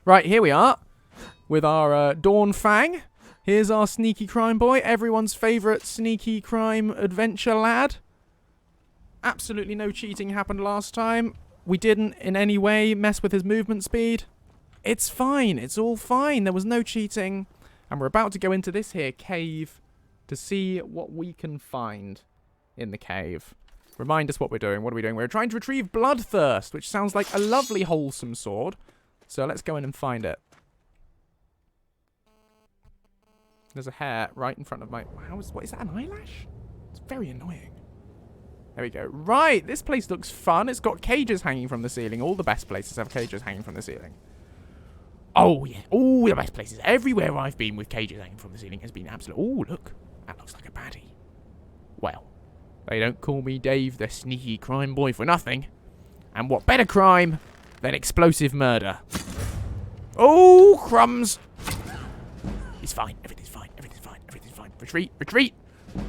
Right, here we are. With our Dawn Fang. Here's our sneaky crime boy. Everyone's favourite sneaky crime adventure lad. Absolutely no cheating happened last time. We didn't in any way mess with his movement speed. It's fine. It's all fine. There was no cheating. And we're about to go into this here cave to see what we can find in the cave. Remind us what we're doing. What are we doing? We're trying to retrieve Bloodthirst, which sounds like a lovely wholesome sword. So let's go in and find it. There's a hair right in front of my... What is that, an eyelash? It's very annoying. There we go. Right, this place looks fun. It's got cages hanging from the ceiling. All the best places have cages hanging from the ceiling. Oh, yeah. All the best places. Everywhere I've been with cages hanging from the ceiling has been absolute... Oh, look. That looks like a baddie. Well, they don't call me Dave the sneaky crime boy for nothing. And what better crime than explosive murder? Oh, crumbs. It's fine. Everything's fine. Everything's fine. Everything's fine. Retreat. Retreat.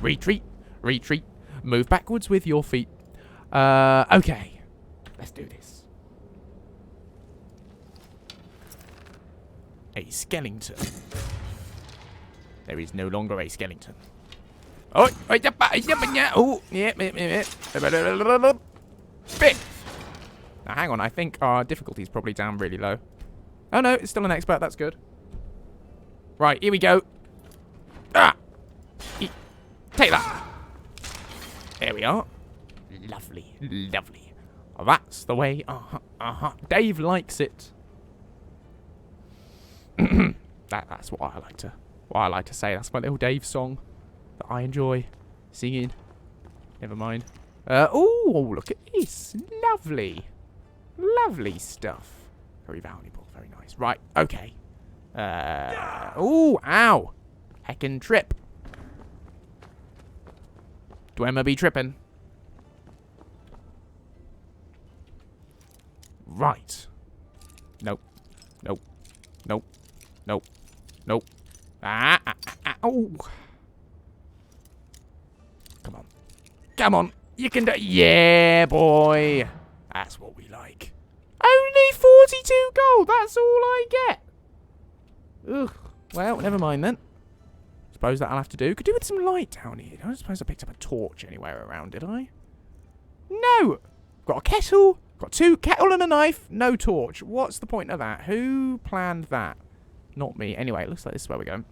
Retreat. Retreat. Move backwards with your feet. Okay. Let's do this. A skeleton. There is no longer a skeleton. Oh, yeah. Bit. Now, hang on. I think our difficulty's probably down really low. Oh, no. It's still an expert. That's good. Right. Here we go. Ah. Take that. There we are. Lovely. Lovely. That's the way. Dave likes it. That's what I like to say. That's my little Dave song that I enjoy singing. Never mind. Oh, look at this. Lovely. Lovely stuff. Very valuable. Very nice. Right. Okay. Oh, ow. Heckin' trip. Do Emma be tripping? Right. Nope. Nope. Nope. Nope. Nope. Oh. Come on. Come on. You can do it. Yeah, boy. That's what we like. Only 42 gold. That's all I get. Ugh. Well, never mind then. Suppose that I'll have to do. Could do with some light down here. I don't suppose I picked up a torch anywhere around, did I? No. Got a kettle. Got two kettle and a knife. No torch. What's the point of that? Who planned that? Not me. Anyway, it looks like this is where we're going.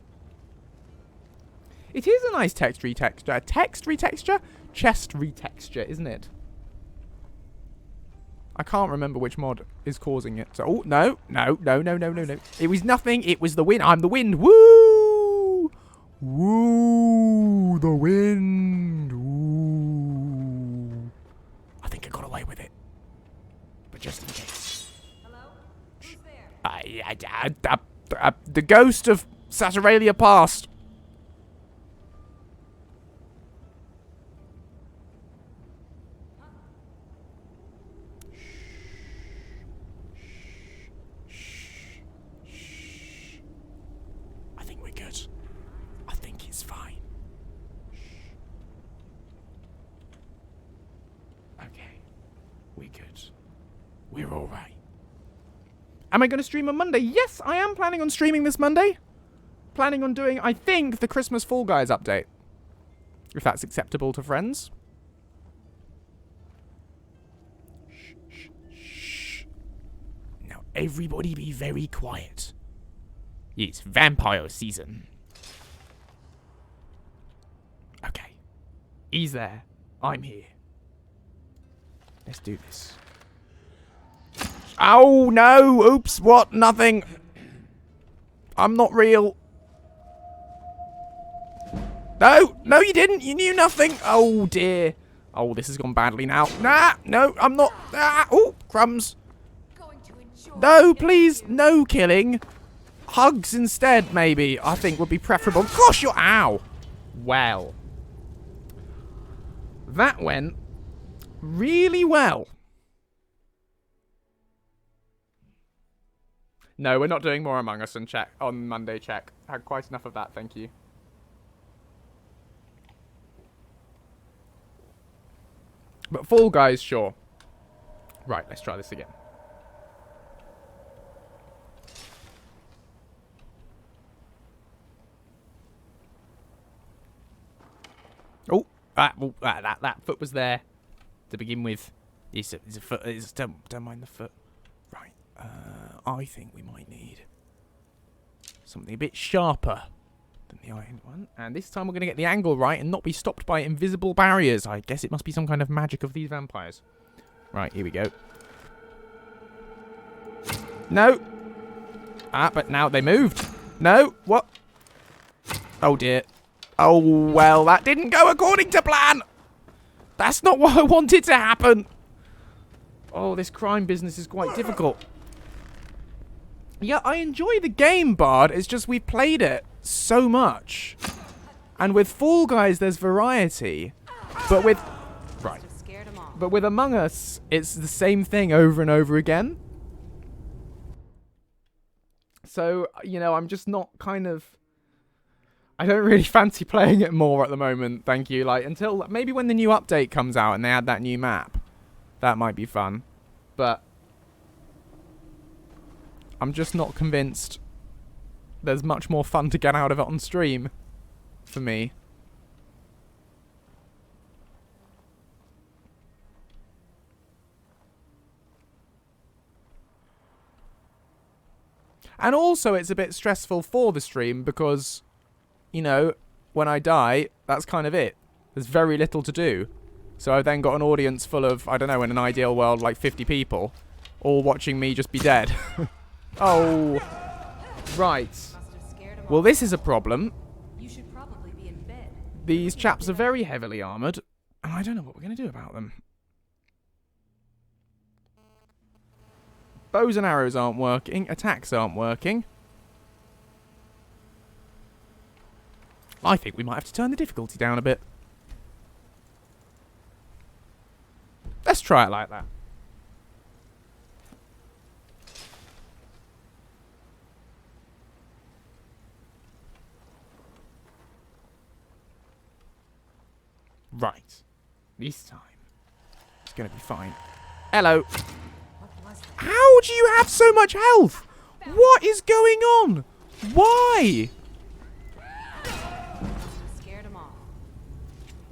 It is a nice text retexture. Text retexture? Chest retexture, isn't it? I can't remember which mod is causing it. So, oh, no. No. It was nothing. It was the wind. I'm the wind. Woo! Woo! The wind. Woo! I think I got away with it. But just in case. Hello? Who's there? The ghost of Saturalia Past. I think we're good. I think it's fine. Okay. We're good. We're alright. Am I going to stream on Monday? Yes, I am planning on streaming this Monday. Planning on doing, I think, the Christmas Fall Guys update. If that's acceptable to friends. Shh. Now, everybody be very quiet. It's vampire season. Okay. He's there. I'm here. Let's do this. Oh, no. Oops. What? Nothing. I'm not real. No. No, you didn't. You knew nothing. Oh, dear. Oh, this has gone badly now. Nah. No, I'm not. Ah. Oh, crumbs. No, please. No killing. Hugs instead, maybe. I think would be preferable. Gosh, you're... Ow. Well. That went really well. No, we're not doing more Among Us on Monday, check. I had quite enough of that, thank you. But Fall Guys, sure. Right, let's try this again. Oh, that foot was there to begin with. It's a foot. Don't mind the foot. Right. I think we might need something a bit sharper than the iron one. And this time we're going to get the angle right and not be stopped by invisible barriers. I guess it must be some kind of magic of these vampires. Right, here we go. No. But now they moved. No. What? Oh, dear. Oh, well, that didn't go according to plan. That's not what I wanted to happen. Oh, this crime business is quite difficult. Yeah, I enjoy the game, Bard. It's just we've played it so much. And with Fall Guys, there's variety. But with... Right. But with Among Us, it's the same thing over and over again. So, you know, I'm just not kind of... I don't really fancy playing it more at the moment, thank you. Like, until... Maybe when the new update comes out and they add that new map. That might be fun. But... I'm just not convinced there's much more fun to get out of it on stream. For me. And also, it's a bit stressful for the stream because, you know, when I die, that's kind of it. There's very little to do. So I've then got an audience full of, I don't know, in an ideal world, like 50 people, all watching me just be dead. Oh, right. Well, this is a problem. You should probably be in bed. These chaps are very heavily armoured, and I don't know what we're going to do about them. Bows and arrows aren't working. Attacks aren't working. I think we might have to turn the difficulty down a bit. Let's try it like that. Right. This time, it's going to be fine. Hello. How do you have so much health? What is going on? Why? Scared them off.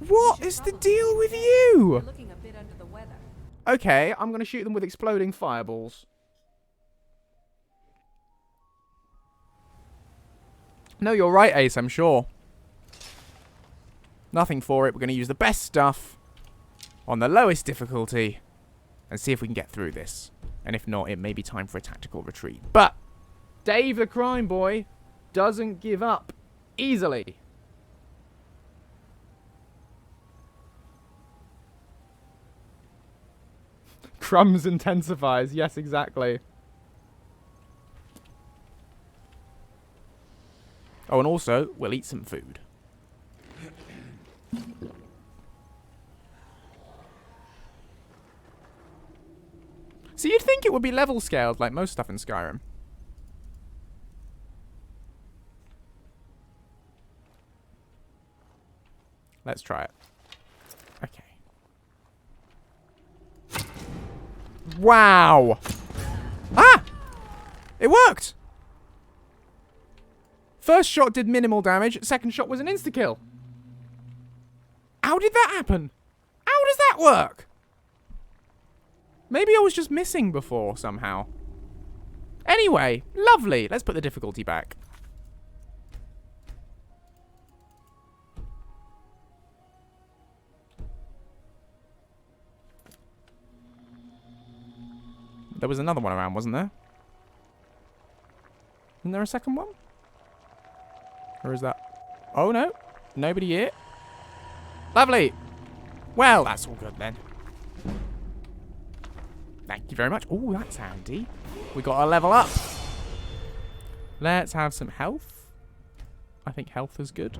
What is the deal with you? Looking a bit under the weather. Okay, I'm going to shoot them with exploding fireballs. No, you're right, Ace, I'm sure. Nothing for it. We're going to use the best stuff on the lowest difficulty and see if we can get through this. And if not, it may be time for a tactical retreat. But Dave the crime boy doesn't give up easily. Crumbs intensifies. Yes, exactly. Oh, and also, we'll eat some food. So you'd think it would be level scaled like most stuff in Skyrim. Let's try it. Okay. Wow! Ah! It worked! First shot did minimal damage, second shot was an insta-kill. How did that happen? How does that work? Maybe I was just missing before somehow. Anyway, lovely. Let's put the difficulty back. There was another one around, wasn't there? Isn't there a second one? Or is that... Oh, no. Nobody here. Lovely. Well, that's all good then. Thank you very much. Oh, that's handy. We got a level up. Let's have some health. I think health is good.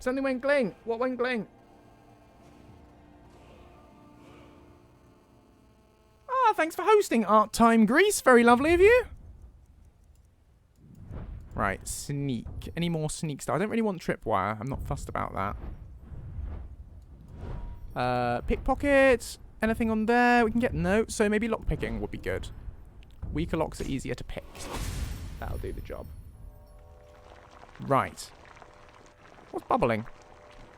Something went gling. What went gling? Ah, thanks for hosting, Art Time Greece. Very lovely of you. Right, sneak. Any more sneak stuff? I don't really want tripwire. I'm not fussed about that. Pickpocket. Anything on there? We can get no. So maybe lockpicking would be good. Weaker locks are easier to pick. That'll do the job. Right. What's bubbling?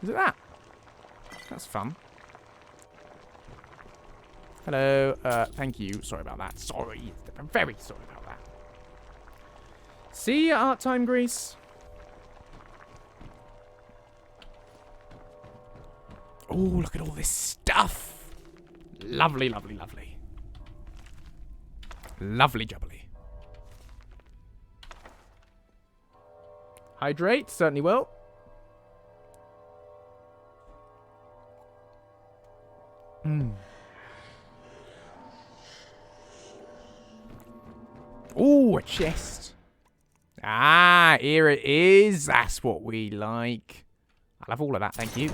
Is it that? That's fun. Hello. Thank you. Sorry about that. Sorry. I'm very sorry about that. See you, art time, Greece. Oh, look at all this stuff. Lovely, lovely, lovely. Lovely jubbly. Hydrate, certainly will. Ooh, a chest. Ah, here it is. That's what we like. I'll have all of that, thank you.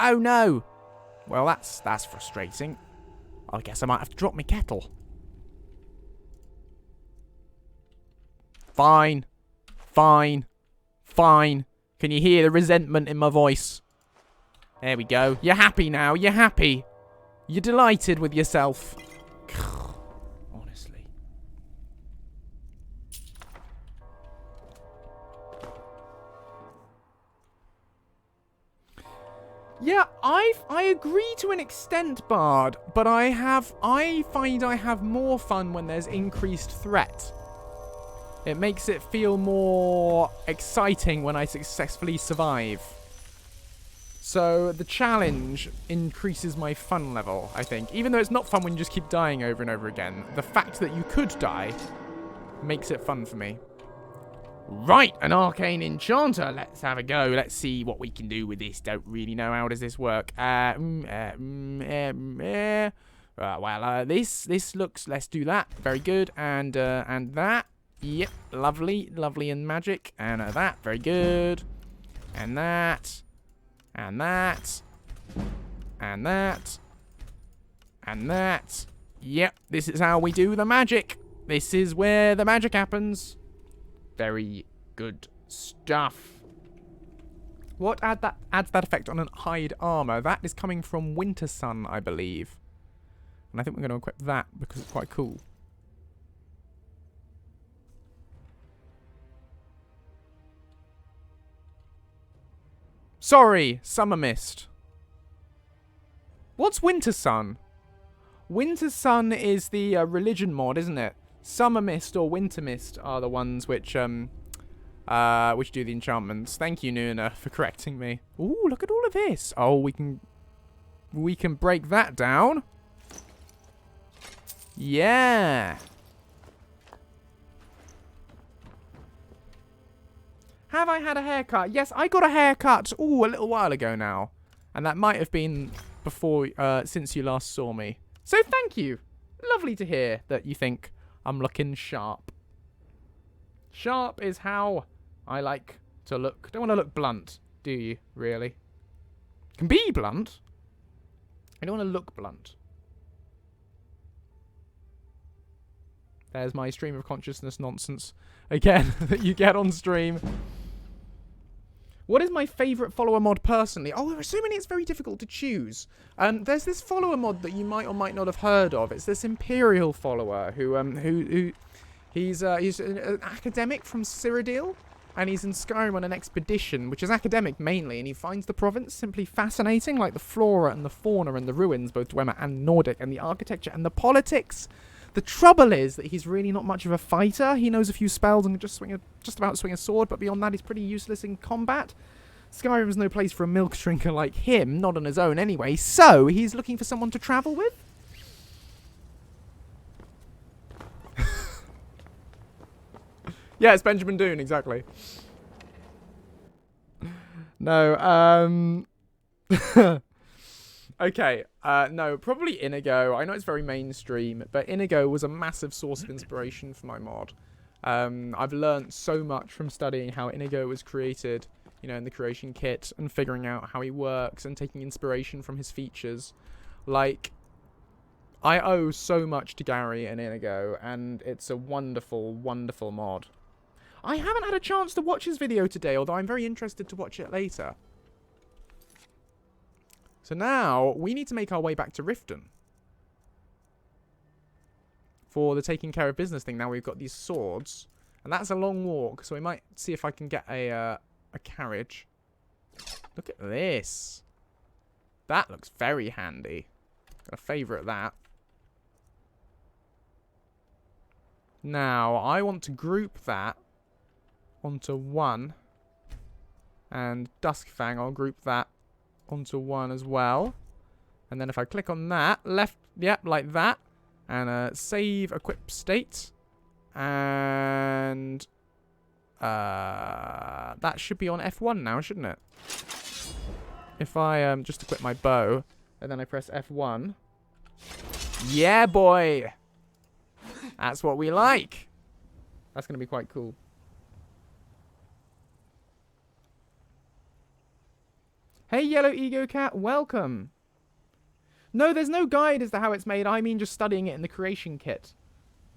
Oh, no. Well, that's frustrating. I guess I might have to drop my kettle. Fine. Fine. Fine. Can you hear the resentment in my voice? There we go. You're happy now. You're happy. You're delighted with yourself. Honestly. Yeah, I agree to an extent, Bard, but I find I have more fun when there's increased threat. It makes it feel more exciting when I successfully survive. So the challenge increases my fun level, I think. Even though it's not fun when you just keep dying over and over again, the fact that you could die makes it fun for me. Right, an arcane enchanter. Let's have a go. Let's see what we can do with this. Don't really know how does this work. This looks. Let's do that. Very good. And that. Yep, lovely, lovely and magic. And that. Very good. And that. And that. And that. And that. Yep, this is how we do the magic. This is where the magic happens. Very good stuff. What adds that effect on an hide armor? That is coming from Winter Sun, I believe. And I think we're going to equip that because it's quite cool. Sorry, Summer Mist. What's Winter Sun? Winter Sun is the religion mod, isn't it? Summer Mist or Winter Mist are the ones which do the enchantments. Thank you, Nuna, for correcting me. Ooh, look at all of this. Oh, we can break that down. Yeah. Have I had a haircut? Yes, I got a haircut. Ooh, a little while ago now, and that might have been before since you last saw me. So thank you. Lovely to hear that you think I'm looking sharp. Sharp is how I like to look. Don't want to look blunt, do you, really? Can be blunt. I don't want to look blunt. There's my stream of consciousness nonsense. Again, that you get on stream. What is my favourite follower mod personally? Oh, there are so many it's very difficult to choose. There's this follower mod that you might or might not have heard of. It's this Imperial follower who he's an academic from Cyrodiil, and he's in Skyrim on an expedition, which is academic mainly, and he finds the province simply fascinating, like the flora and the fauna and the ruins, both Dwemer and Nordic, and the architecture and the politics. The trouble is that he's really not much of a fighter. He knows a few spells and can just about swing a sword, but beyond that he's pretty useless in combat. Skyrim's no place for a milk drinker like him, not on his own anyway, so he's looking for someone to travel with. Yeah, it's Benjamin Dune, exactly. No, okay, no, probably Inigo. I know it's very mainstream, but Inigo was a massive source of inspiration for my mod. I've learnt so much from studying how Inigo was created, you know, in the creation kit, and figuring out how he works and taking inspiration from his features. Like, I owe so much to Gary and Inigo, and it's a wonderful, wonderful mod. I haven't had a chance to watch his video today, although I'm very interested to watch it later. So now, we need to make our way back to Riften. For the taking care of business thing, now we've got these swords. And that's a long walk, so we might see if I can get a carriage. Look at this. That looks very handy. Got a favourite that. Now, I want to group that onto one. And Duskfang, I'll group that onto one as well. And then if I click on that, left, yep, like that. And save equip state. And that should be on F1 now, shouldn't it? If I just equip my bow, and then I press F1. Yeah, boy! That's what we like. That's going to be quite cool. Hey, Yellow Ego Cat, welcome. No, there's no guide as to how it's made. I mean just studying it in the creation kit.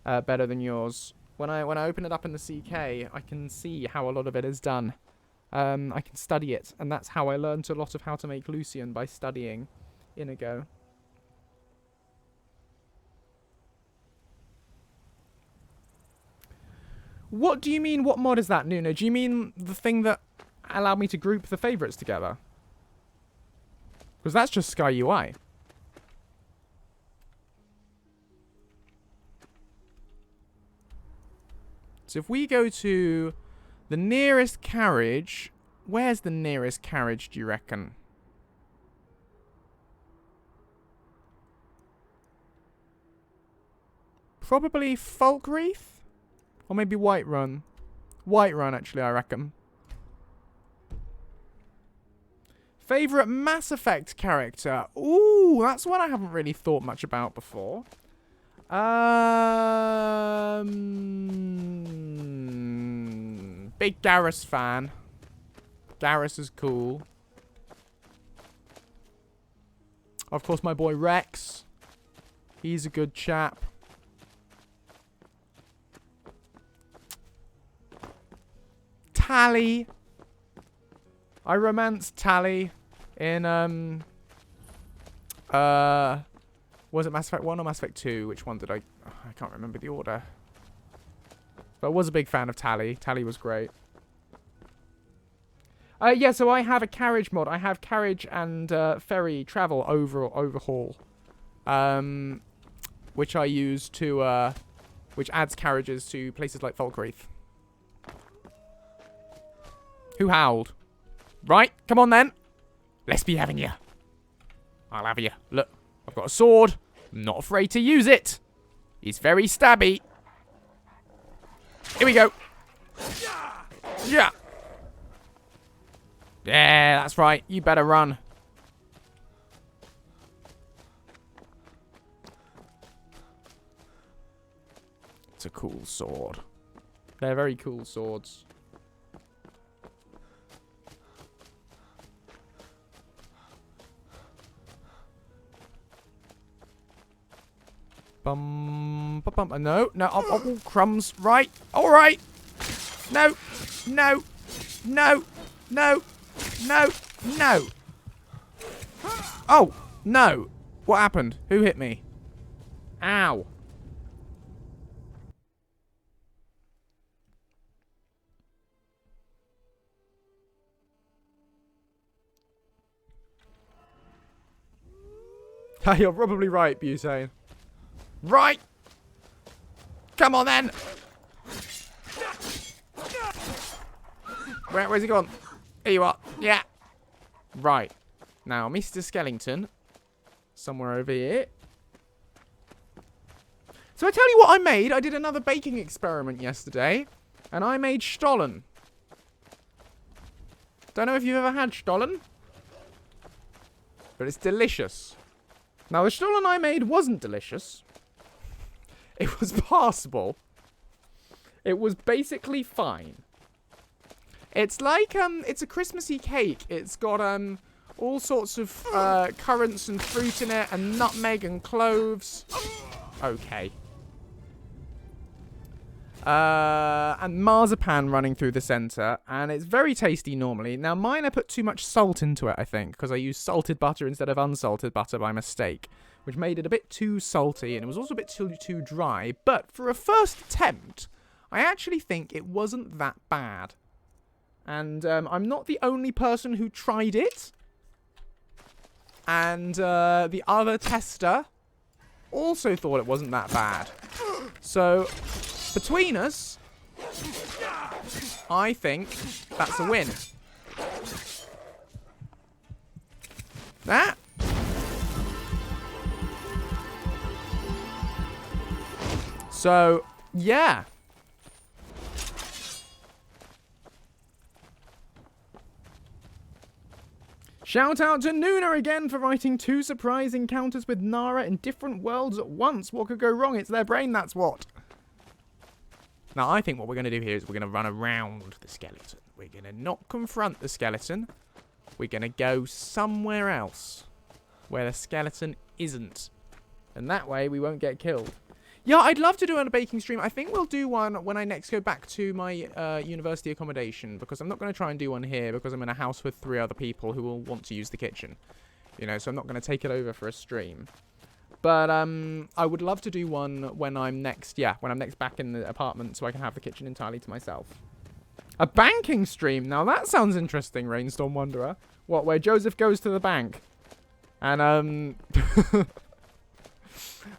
Better than yours. When I open it up in the CK, I can see how a lot of it is done. I can study it, and that's how I learned a lot of how to make Lucien, by studying Inigo. What do you mean, what mod is that, Nuno? Do you mean the thing that allowed me to group the favourites together? Because that's just Sky UI. So if we go to the nearest carriage, where's the nearest carriage, do you reckon? Probably Falkreath? Or maybe Whiterun. Whiterun, actually, I reckon. Favourite Mass Effect character? Ooh, that's one I haven't really thought much about before. Big Garrus fan. Garrus is cool. Of course, my boy Rex. He's a good chap. Tally. I romanced Tally in was it Mass Effect 1 or Mass Effect 2? Which one did I can't remember the order. But I was a big fan of Tally. Tally was great. Yeah, so I have a carriage mod. I have carriage and ferry travel overhaul. Which I use to which adds carriages to places like Falkreath. Who howled? Right, come on then. Let's be having you. I'll have you. Look, I've got a sword. I'm not afraid to use it. It's very stabby. Here we go. Yeah. Yeah, that's right. You better run. It's a cool sword. They're very cool swords. Bum, bum, bum. No, no. Oh, crumbs. Right. All right. No. No. No. No. No. No. Oh, no. What happened? Who hit me? Ow. You're probably right, Butane. Right! Come on then! Where's he gone? Here you are. Yeah. Right. Now, Mr. Skellington. Somewhere over here. So I tell you what I made. I did another baking experiment yesterday. And I made Stollen. Don't know if you've ever had Stollen. But it's delicious. Now, the Stollen I made wasn't delicious. It was passable. It was basically fine. It's like, it's a Christmassy cake. It's got, all sorts of, currants and fruit in it, and nutmeg and cloves. Okay. And marzipan running through the center, and it's very tasty normally. Now, mine I put too much salt into it, I think, because I used salted butter instead of unsalted butter by mistake, which made it a bit too salty, and it was also a bit too dry. But for a first attempt, I actually think it wasn't that bad. And I'm not the only person who tried it. And the other tester also thought it wasn't that bad. So, between us, I think that's a win. That. So, yeah. Shout out to Nuna again for writing 2 surprise encounters with Nara in different worlds at once. What could go wrong? It's their brain, that's what. Now, I think what we're going to do here is we're going to run around the skeleton. We're going to not confront the skeleton. We're going to go somewhere else where the skeleton isn't. And that way, we won't get killed. Yeah, I'd love to do a baking stream. I think we'll do one when I next go back to my university accommodation, because I'm not going to try and do one here because I'm in a house with 3 other people who will want to use the kitchen. You know, so I'm not going to take it over for a stream. But I would love to do one when I'm next back in the apartment so I can have the kitchen entirely to myself. A banking stream? Now that sounds interesting, Rainstorm Wanderer. What, where Joseph goes to the bank and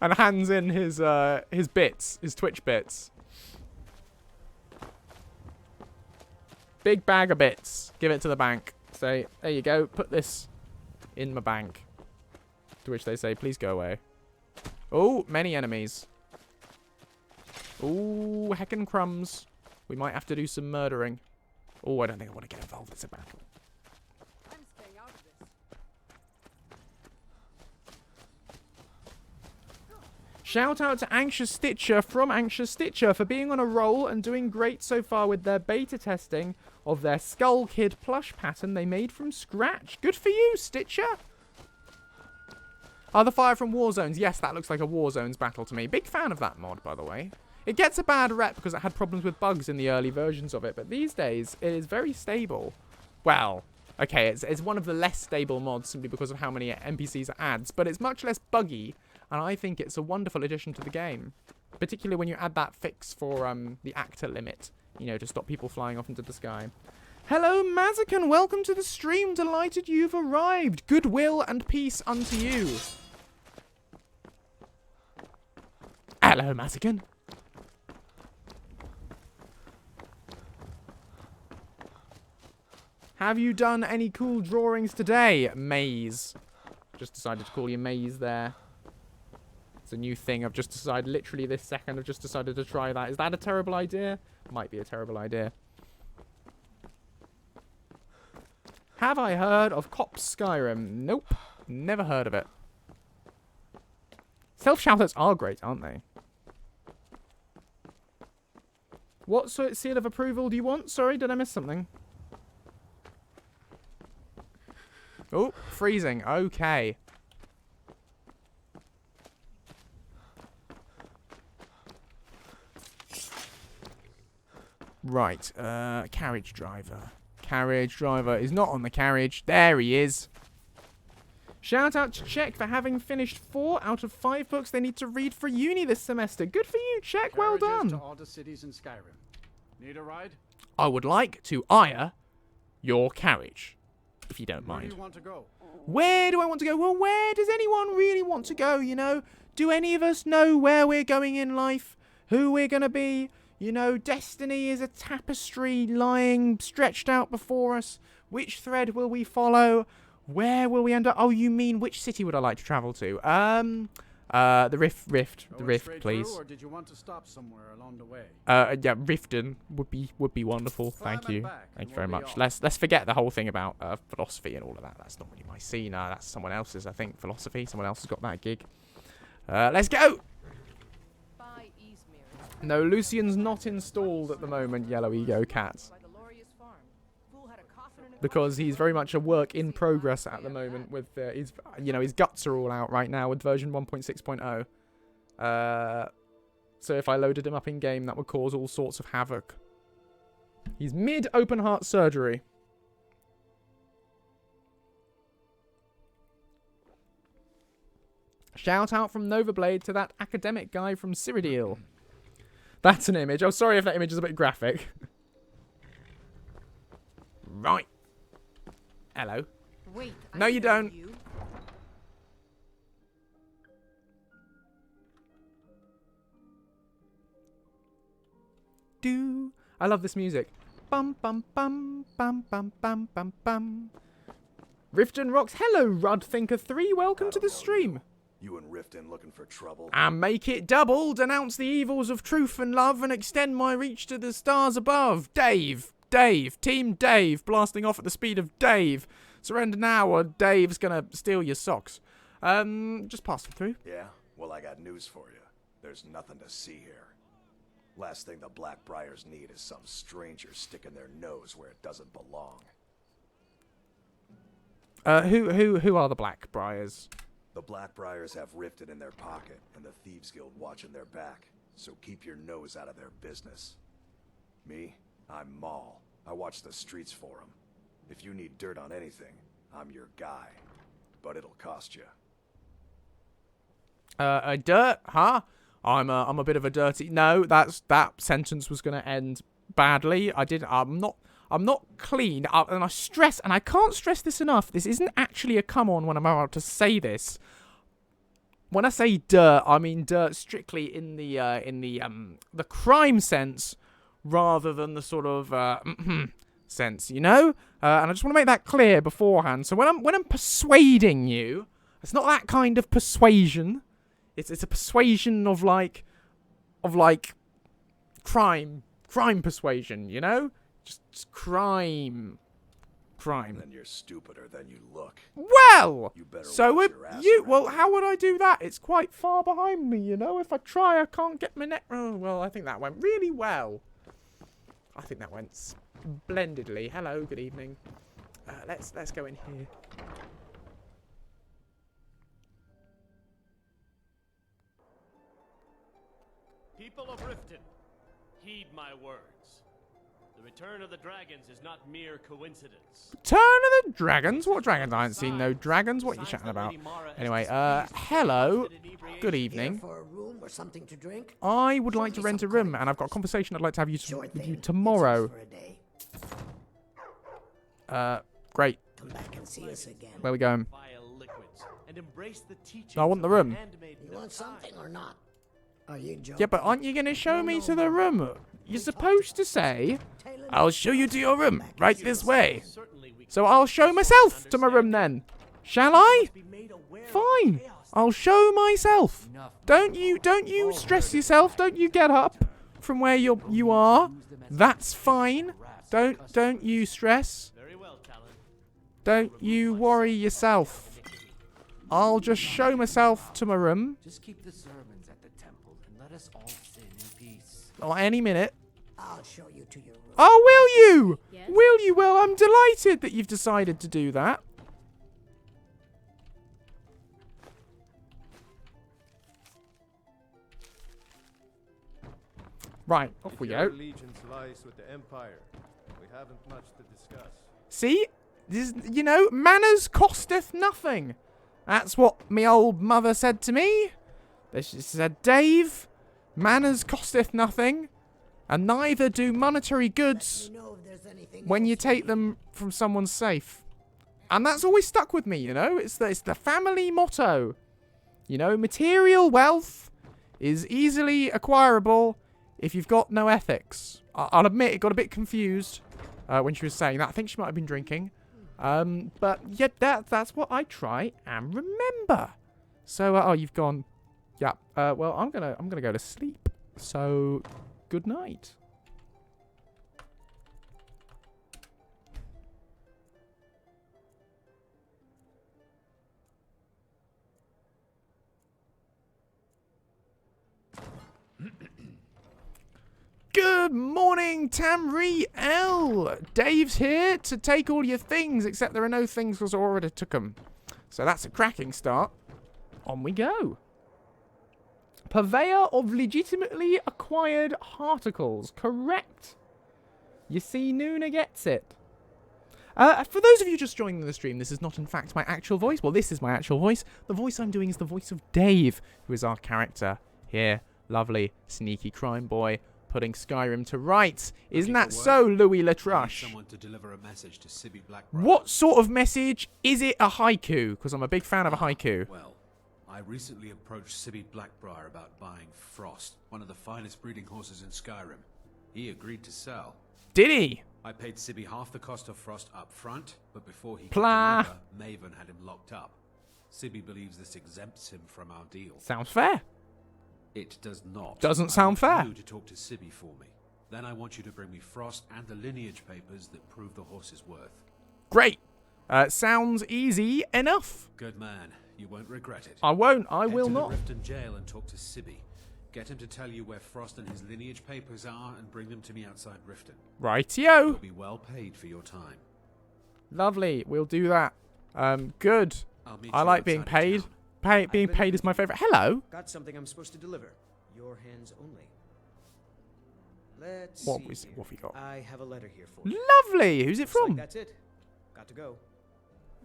and hands in his bits, his Twitch bits. Big bag of bits. Give it to the bank. Say, there you go, put this in my bank. To which they say, please go away. Oh, many enemies. Oh, heckin' crumbs. We might have to do some murdering. Oh, I don't think I want to get involved. It's a battle. I'm staying out of this. Shout out to Anxious Stitcher from Anxious Stitcher for being on a roll and doing great so far with their beta testing of their Skull Kid plush pattern they made from scratch. Good for you, Stitcher. Oh, the fire from Warzones. Yes, that looks like a Warzones battle to me. Big fan of that mod, by the way. It gets a bad rep because it had problems with bugs in the early versions of it, but these days it is very stable. Well, okay, it's one of the less stable mods simply because of how many NPCs it adds, but it's much less buggy, and I think it's a wonderful addition to the game. Particularly when you add that fix for the actor limit, you know, to stop people flying off into the sky. Hello, Mazakan. Welcome to the stream. Delighted you've arrived. Goodwill and peace unto you. Hello, Mazakan. Have you done any cool drawings today, Maze? Just decided to call you Maze there. It's a new thing. I've just decided, literally this second, I've just decided to try that. Is that a terrible idea? Might be a terrible idea. Have I heard of Cops Skyrim? Nope. Never heard of it. Self-shoutouts are great, aren't they? What seal of approval do you want? Sorry, did I miss something? Oh, freezing. Okay. Right. Carriage driver. Carriage driver is not on the carriage. There he is. Shout out to Czech for having finished 4 out of 5 books they need to read for uni this semester. Good for you, Czech. Well done. To all the cities in Skyrim. Need a ride? I would like to hire your carriage, if you don't Where mind. do you want to go? Where do I want to go? Well, where does anyone really want to go, you know? Do any of us know where we're going in life? Who we're going to be? You know, destiny is a tapestry lying stretched out before us. Which thread will we follow? Where will we end up? Oh, you mean which city would I like to travel to? The Rift, please. Through, or did you want to stop somewhere along the way? Yeah, Riften would be wonderful. Thank you. Thank you very much. Let's forget the whole thing about philosophy and all of that. That's not really my scene. That's someone else's, I think. Philosophy. Someone else has got that gig. Let's go. By Eastmere. No, Lucien's not installed at the moment. Yellow Ego Cat. By the Laurius farm. Fool had a coffin and a Because he's very much a work in progress at the moment with his, you know, his guts are all out right now with version 1.6.0. So if I loaded him up in game, that would cause all sorts of havoc. He's mid open heart surgery. Shout out from Novablade to that academic guy from Cyrodiil. That's an image. I'm sorry if that image is a bit graphic. Right. Hello. Wait. No, you don't. Do. I love this music. Bum bum bum bum bum bum bum bum. Riften rocks. Hello, Rud Thinker 3. Welcome to the stream. You and Riften looking for trouble? And make it double. Denounce the evils of truth and love and extend my reach to the stars above. Dave. Team Dave. Blasting off at the speed of Dave. Surrender now or Dave's gonna steal your socks. Just pass them through. Yeah? Well, I got news for you. There's nothing to see here. Last thing the Blackbriars need is some stranger sticking their nose where it doesn't belong. Who are the Blackbriars? The Blackbriars have Riften in their pocket, and the Thieves Guild watching their back. So keep your nose out of their business. Me? I'm Maul. I watch the streets for them. If you need dirt on anything, I'm your guy. But it'll cost you. Dirt? Huh? I'm a bit of a dirty... No, that sentence was going to end badly. I'm not clean. And I stress, and I can't stress this enough, this isn't actually a come on when I'm about to say this. When I say dirt, I mean dirt strictly in the crime sense, rather than the sort of sense, you know? And I just want to make that clear beforehand. So when I'm persuading you, it's not that kind of persuasion. It's a persuasion of like crime persuasion, you know? Just crime. Then you're stupider than you look. Well, You better so watch would your ass you. around Well, here. how would I do that? It's quite far behind me, you know. If I try, I can't get my neck. Oh, well, I think that went really well. I think that went splendidly. Hello, good evening. Let's go in here. People of Riften, heed my words. The return of the dragons is not mere coincidence. Turn of the dragons? What dragons? I haven't seen no dragons. What are you chatting about? Anyway, hello. Good evening. For a room or something to drink? I would like to rent a room, and I've got a conversation I'd like to have with you tomorrow. For a day. Great. Come back and see us again. Where are we going? Vile liquids and embrace the teachings I want the of room. handmaiden You of want time. something or not? Are you joking? Yeah, but aren't you going to show me to the room? You're supposed to say, I'll show you to your room, right this way. Certainly we So I'll show myself to my room then. Shall I? be made aware of Fine. chaos. I'll show myself. Don't you stress yourself. Don't you get up from where you are. That's fine. Don't you stress. Very well, Talon. Don't you worry yourself. I'll just show myself to my room. Just keep the sermons at the temple and let us all sin in peace. Or any minute. I'll show you to your room. Oh, will you? Yes? Will you? Well, I'm delighted that you've decided to do that. Right, off we Your go. allegiance lies with the Empire. We haven't much to discuss. See? This, you know, manners costeth nothing. That's what me old mother said to me. She said, Dave, manners costeth nothing, and neither do monetary goods You know if there's anything when you else take need. them from someone safe. And that's always stuck with me, you know? It's the family motto. You know, material wealth is easily acquirable if you've got no ethics. I'll admit it got a bit confused when she was saying that. I think she might have been drinking. But yeah, that's what I try and remember. So, oh, you've gone. Yeah. Well, I'm gonna go to sleep. So, good night. Good morning, Tamri L. Dave's here to take all your things, except there are no things because I already took them. So that's a cracking start. On we go. Purveyor of legitimately acquired articles. Correct. You see, Nuna gets it. For those of you just joining the stream, this is not in fact my actual voice. Well, this is my actual voice. The voice I'm doing is the voice of Dave, who is our character here Lovely, sneaky crime boy, putting Skyrim to rights. Isn't Looking that for work? so, Louis I need Latrush? someone to deliver a message to Sibby Blackbriar. What sort of message? Is it a haiku? Because I'm a big fan of a haiku. Well, I recently approached Sibby Blackbriar about buying Frost, one of the finest breeding horses in Skyrim. He agreed to sell. Did he? I paid Sibby half the cost of Frost up front, but before he could Plah. deliver, Maven had him locked up. Sibby believes this exempts him from our deal. Sounds fair. It does not. Doesn't I sound want fair. you to talk to Sibby for me. Then I want you to bring me Frost and the lineage papers that prove the horse's worth. Great. Sounds easy enough. Good man. You won't regret it. I won't. I Head will to not. the Riften jail and talk to Sibby. Get him to tell you where Frost and his lineage papers are and bring them to me outside Riften. Rightio. You'll be well paid for your time. Lovely. We'll do that. Good. I'll meet I you like being outside of paid. town. Being paid is my favorite. Hello. Got something I'm supposed to deliver. Your hands only. Let's What see was- here. what have we got? I have a letter here for you. Lovely. Who's it Looks like from? that's it. Got to go.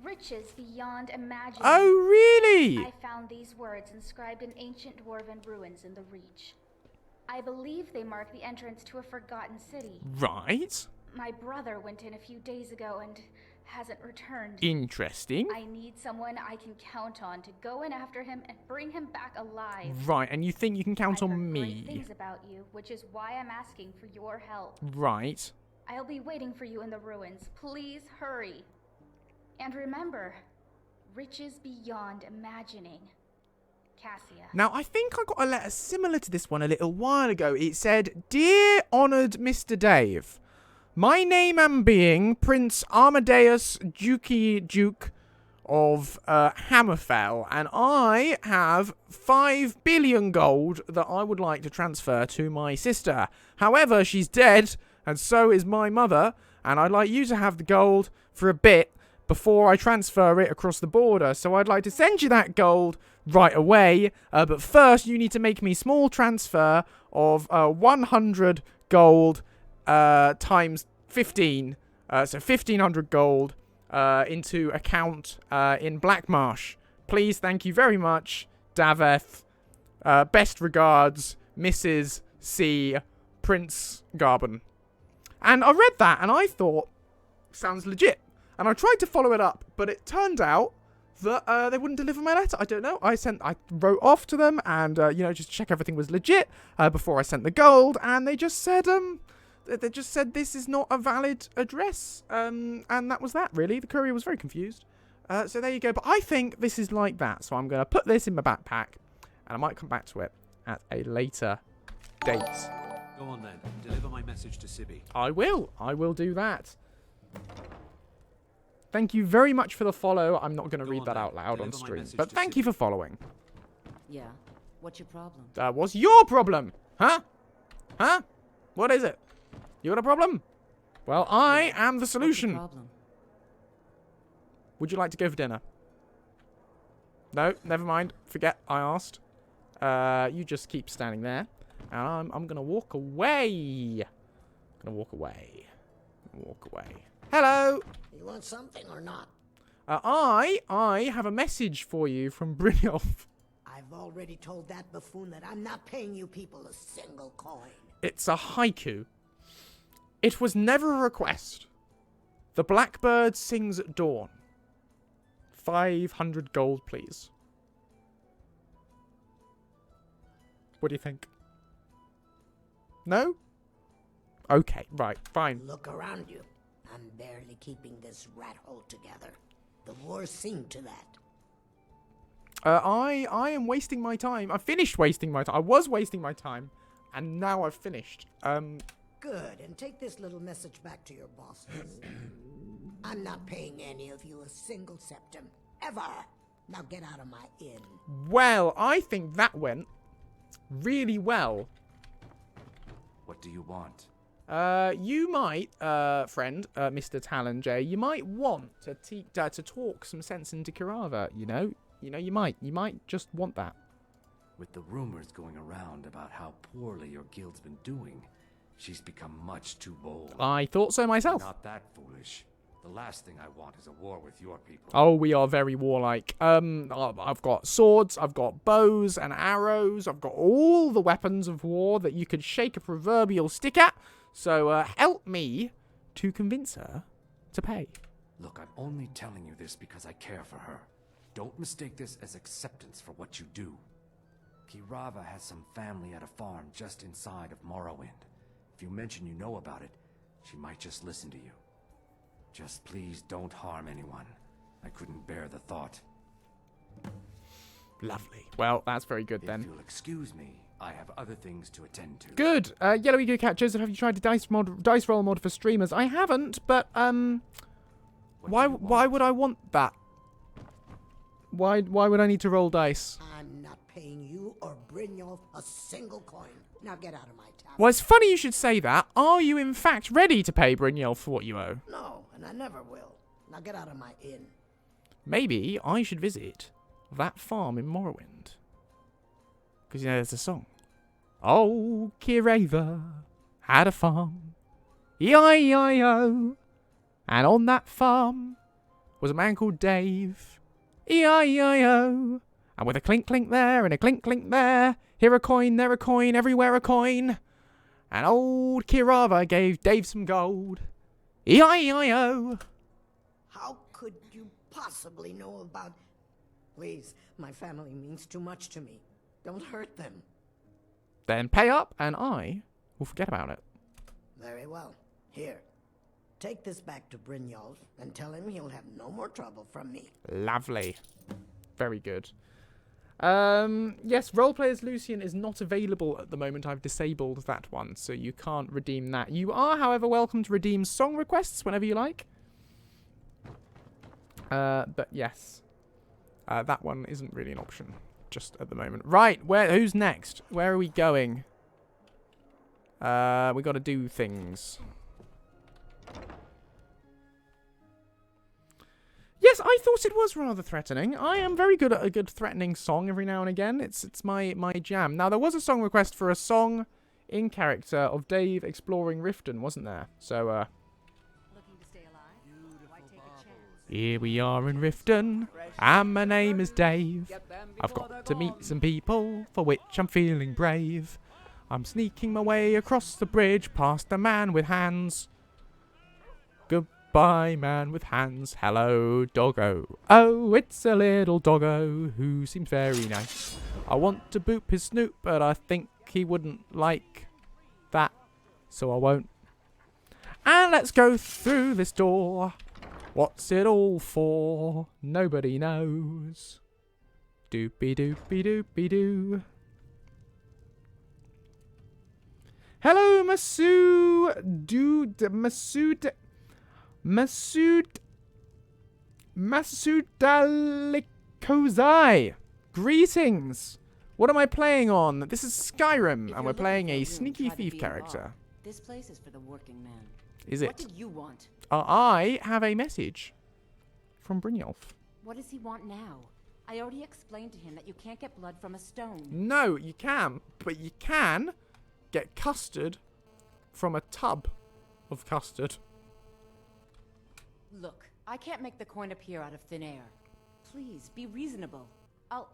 Riches beyond imagining. Oh, really? I found these words inscribed in ancient dwarven ruins in the Reach. I believe they mark the entrance to a forgotten city. Right. My brother went in a few days ago and hasn't returned. Interesting. I need someone I can count on to go in after him and bring him back alive. Right, and you think you can count I've on heard great me? things about you, which is why I'm asking for your help. Right. I'll be waiting for you in the ruins. Please hurry. And remember, riches beyond imagining. Cassia. Now, I think I got a letter similar to this one a little while ago. It said, Dear Honoured Mr. Dave, my name am being Prince Amadeus Duke of Hammerfell, and I have 5 billion gold that I would like to transfer to my sister. However, she's dead, and so is my mother, and I'd like you to have the gold for a bit before I transfer it across the border. So I'd like to send you that gold right away, but first you need to make me a small transfer of 100 gold times 15, so 1500 gold into account in Blackmarsh. Please, thank you very much, Daveth. Best regards, Mrs. C. Prince Garben. And I read that and I thought, sounds legit. And I tried to follow it up, but it turned out that they wouldn't deliver my letter. I don't know. I wrote off to them and, just check everything was legit before I sent the gold. And they just said, this is not a valid address. And that was that, really. The courier was very confused. So there you go. But I think this is like that. So I'm going to put this in my backpack and I might come back to it at a later date. Go on then. Deliver my message to Sibby. I will. I will do that. Thank you very much for the follow. I'm not going to read that out loud on stream. But thank you for following. Yeah. What's your problem? What's your problem? Huh? Huh? What is it? You got a problem? Well, I am the solution. Problem? Would you like to go for dinner? No, never mind. Forget I asked. You just keep standing there. And I'm going to walk away. Walk away. Hello. You want something or not? I have a message for you from Brynjolf. I've already told that buffoon that I'm not paying you people a single coin. It's a haiku. It was never a request. The blackbird sings at dawn. 500 gold, please. What do you think? No? Okay, right, fine. Look around you. I'm barely keeping this rat hole together. The war's seen to that. I am wasting my time. I finished wasting my time. I was wasting my time, and now I've finished. Good, and take this little message back to your bosses. I'm not paying any of you a single septim. Ever. Now get out of my inn. Well, I think that went really well. What do you want? You might, friend, Mr. Talon J, you might want to talk some sense into Kirava, you know, you might just want that. With the rumors going around about how poorly your guild's been doing, she's become much too bold. I thought so myself. Not that foolish. The last thing I want is a war with your people. Oh, we are very warlike. I've got swords, I've got bows and arrows, I've got all the weapons of war that you could shake a proverbial stick at. So help me to convince her to pay. Look, I'm only telling you this because I care for her. Don't mistake this as acceptance for what you do. Kirava has some family at a farm just inside of Morrowind. If you mention you know about it, she might just listen to you. Just please don't harm anyone. I couldn't bear the thought. Lovely. Well, that's very good then. If you'll excuse me, I have other things to attend to. Good. Yellowy Goo Cat Joseph, have you tried the dice roll mod for streamers? I haven't, but why would I want that? Why would I need to roll dice? I'm not paying you or Brynjolf a single coin. Now get out of my town. Well, it's funny you should say that. Are you in fact ready to pay Brynjolf for what you owe? No, and I never will. Now get out of my inn. Maybe I should visit that farm in Morrowind. Because, you know, there's a song. Oh, Kirava had a farm. E-I-E-I-O. And on that farm was a man called Dave. E-I-E-I-O. And with a clink clink there and a clink clink there, here a coin, there a coin, everywhere a coin. And old Kirava gave Dave some gold. E-I-E-I-O. How could you possibly know about... Please, my family means too much to me. Don't hurt them. Then pay up and I will forget about it. Very well. Here. Take this back to Brynjolf and tell him he'll have no more trouble from me. Lovely. Very good. Yes, Roleplayers Lucien is not available at the moment. I've disabled that one, so you can't redeem that. You are, however, welcome to redeem song requests whenever you like. But yes, that one isn't really an option just at the moment. Right, who's next? Where are we going? We got to do things. Yes, I thought it was rather threatening. I am very good at a good threatening song every now and again. It's my jam. Now, there was a song request for a song in character of Dave exploring Riften, wasn't there? So, Looking to stay alive? Why take a chance? here we are in Riften, and my name is Dave. I've got to meet some people, for which I'm feeling brave. I'm sneaking my way across the bridge, past a man with hands. Goodbye, man with hands. Hello, doggo. Oh, it's a little doggo who seems very nice. I want to boop his snoot, but I think he wouldn't like that, so I won't. And let's go through this door. What's it all for? Nobody knows. Doopy doopy doopy doo. Hello, Masudalikozai. Greetings. What am I playing on? This is Skyrim, and we're playing a sneaky thief character. This place is for the working man. Is What it? did you want? I have a message from Brynjolf. What does he want now? I already explained to him that you can't get blood from a stone. No, you can, but you can get custard from a tub of custard. Look, I can't make the coin appear out of thin air. Please, be reasonable. I'll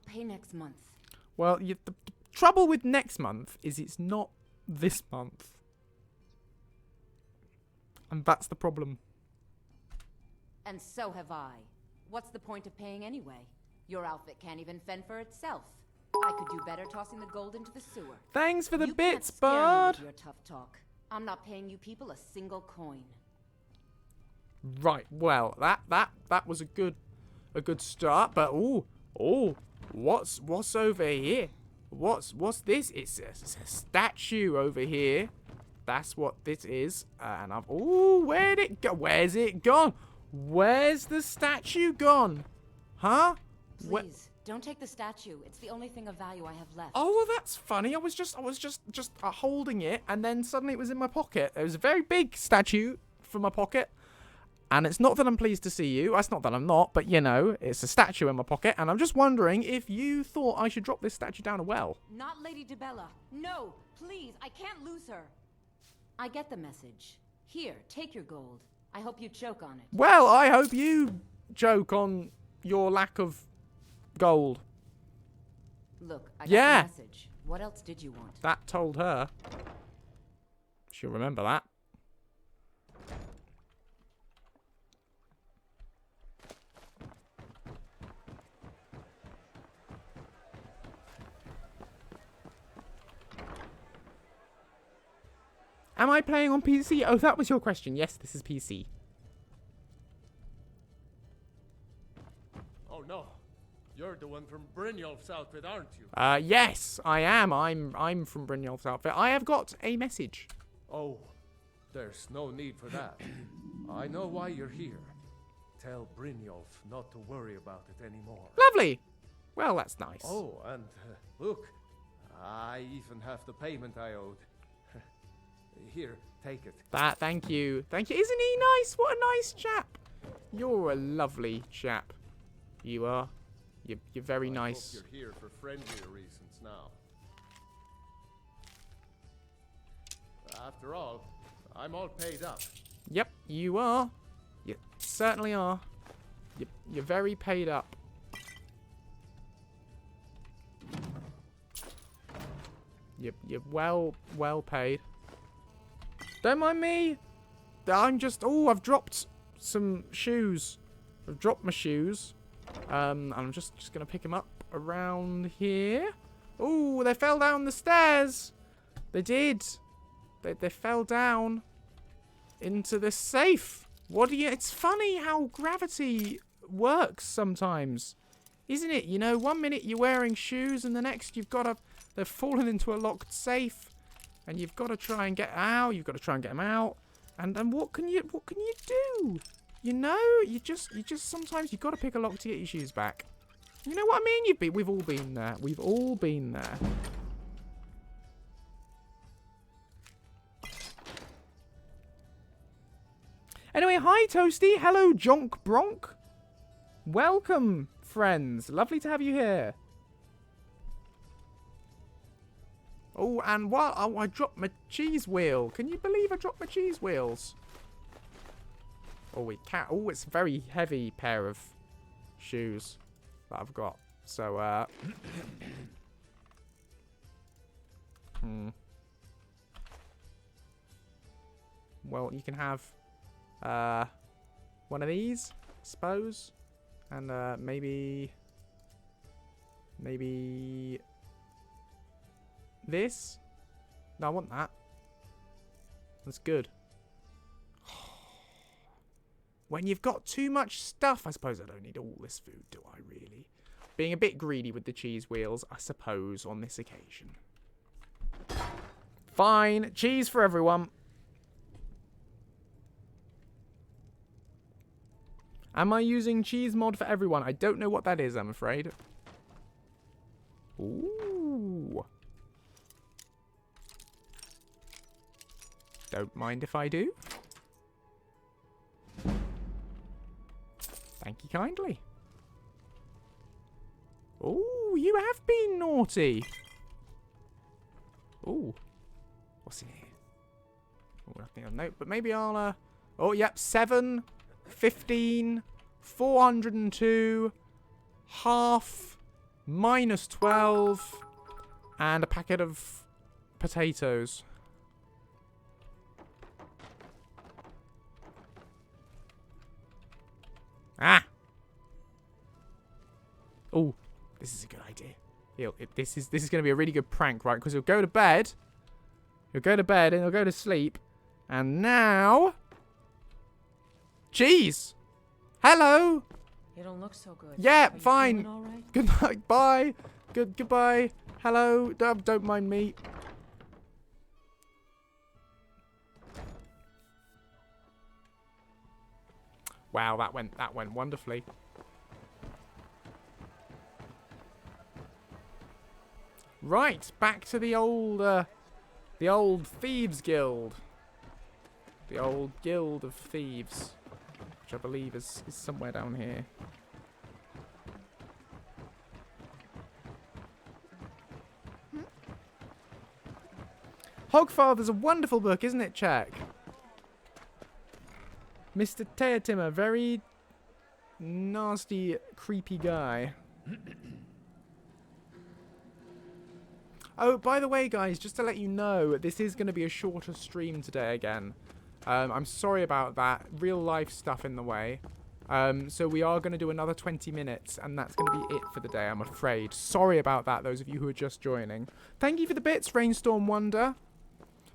pay next month. Well, the trouble with next month is it's not this month. And that's the problem. And so have I. What's the point of paying anyway? Your outfit can't even fend for itself. I could do better tossing the gold into the sewer. Thanks for the You bits, can't scare me bud. with your tough talk. I'm not paying you people a single coin. Right. Well, that was a good start. But what's over here? What's this? It's a statue over here. That's what this is. And I've where'd it go? Where's it gone? Where's the statue gone? Huh? Please, don't take the statue. It's the only thing of value I have left. Oh, well, that's funny. I was just holding it, and then suddenly it was in my pocket. It was a very big statue for my pocket, and it's not that I'm pleased to see you. That's not that I'm not, but you know, it's a statue in my pocket, and I'm just wondering if you thought I should drop this statue down a well. Not Lady DeBella. No, please, I can't lose her. I get the message. Here, take your gold. I hope you choke on it. Well, I hope you choke on your lack of gold. Look, I got Yeah. the message. What else did you want? That told her. She'll remember that. Am I playing on PC? Oh, that was your question. Yes, this is PC. Oh no. You're the one from Brynjolf's outfit, aren't you? Yes, I am. I'm from Brynjolf's outfit. I have got a message. Oh, there's no need for that. I know why you're here. Tell Brynjolf not to worry about it anymore. Lovely. Well, that's nice. Oh, and look, I even have the payment I owed. Here, take it. Thank you. Thank you. Isn't he nice? What a nice chap. You're a lovely chap. You are. You're very nice. I hope you're here for friendlier reasons now. After all, I'm all paid up. Yep, you are. You certainly are. You're very paid up. You're well paid. Don't mind me. I'm just... Oh, I've dropped some shoes. I've dropped my shoes. And I'm just going to pick them up around here. Oh, they fell down the stairs. They did. They fell down into this safe. What do you... It's funny how gravity works sometimes. Isn't it? You know, one minute you're wearing shoes and the next you've got to... They've fallen into a locked safe. And you've got to try and get out. You've got to try and get them out. And what can you do? You know, you just sometimes you've got to pick a lock to get your shoes back. You know what I mean? We've all been there. We've all been there. Anyway, hi Toasty. Hello Jonk Bronk. Welcome, friends. Lovely to have you here. Oh, and what? Oh, I dropped my cheese wheel. Can you believe I dropped my cheese wheels? Oh, we can't. Oh, it's a very heavy pair of shoes that I've got. So, Well, you can have, one of these, I suppose. And, maybe this? No, I want that. That's good. When you've got too much stuff, I suppose I don't need all this food, do I really? Being a bit greedy with the cheese wheels, I suppose, on this occasion. Fine. Cheese for everyone. Am I using cheese mod for everyone? I don't know what that is, I'm afraid. Ooh. Don't mind if I do. Thank you kindly. Oh, you have been naughty. Oh, what's in here? Oh, nothing of note, but maybe I'll, oh, yep, 7, 15, 402, half, minus 12, and a packet of potatoes. Ah! Oh, this is a good idea. This is going to be a really good prank, right? Because he'll go to bed. He'll go to bed and he'll go to sleep. And now... Cheese! Hello! You don't look so good. Yeah, Are you fine. feeling all right? Good night. Bye. Goodbye. Hello. Don't mind me. Wow, that went wonderfully. Right, back to the old Thieves Guild. The old Guild of Thieves, which I believe is somewhere down here. Hogfather's a wonderful book, isn't it, Czech? Mr. Teotimer, very nasty, creepy guy. Oh, by the way, guys, just to let you know, this is going to be a shorter stream today again. I'm sorry about that. Real life stuff in the way. So we are going to do another 20 minutes, and that's going to be it for the day, I'm afraid. Sorry about that, those of you who are just joining. Thank you for the bits, Rainstorm Wonder.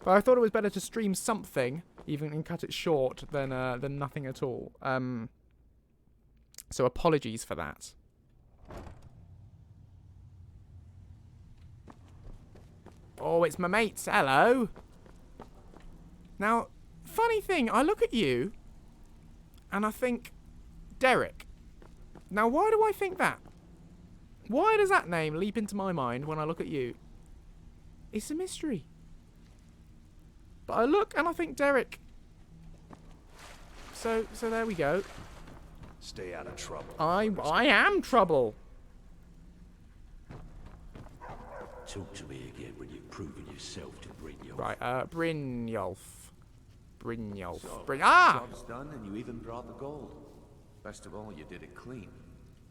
But I thought it was better to stream something, even and cut it short, than nothing at all. So apologies for that. Oh, it's my mates. Hello. Now, funny thing, I look at you, and I think, Derek. Now, why do I think that? Why does that name leap into my mind when I look at you? It's a mystery. But I look and I think Derek. So there we go. Stay out of trouble. I am trouble. Talk to me again when you've proven yourself to Brynjolf. Right, Brynjolf. So, job's done, and you even brought the gold. Best of all, you did it clean.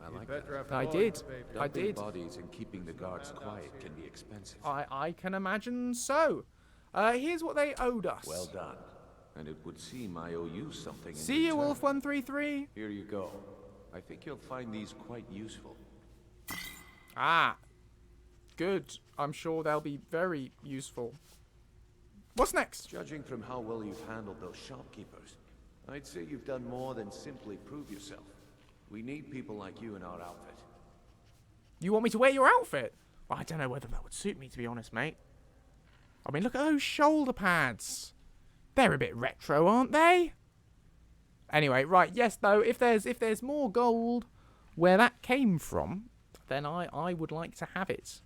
I like that. I did. Dumping bodies and keeping the guards quiet can be expensive. I can imagine so. Here's what they owed us. Well done. And it would seem I owe you something. See you, Wolf 133. Here you go. I think you'll find these quite useful. Ah. Good. I'm sure they'll be very useful. What's next? Judging from how well you've handled those shopkeepers, I'd say you've done more than simply prove yourself. We need people like you in our outfit. You want me to wear your outfit? Well, I don't know whether that would suit me, to be honest, mate. I mean, look at those shoulder pads. They're a bit retro, aren't they? Anyway, right, yes, though, if there's more gold where that came from, then I would like to have it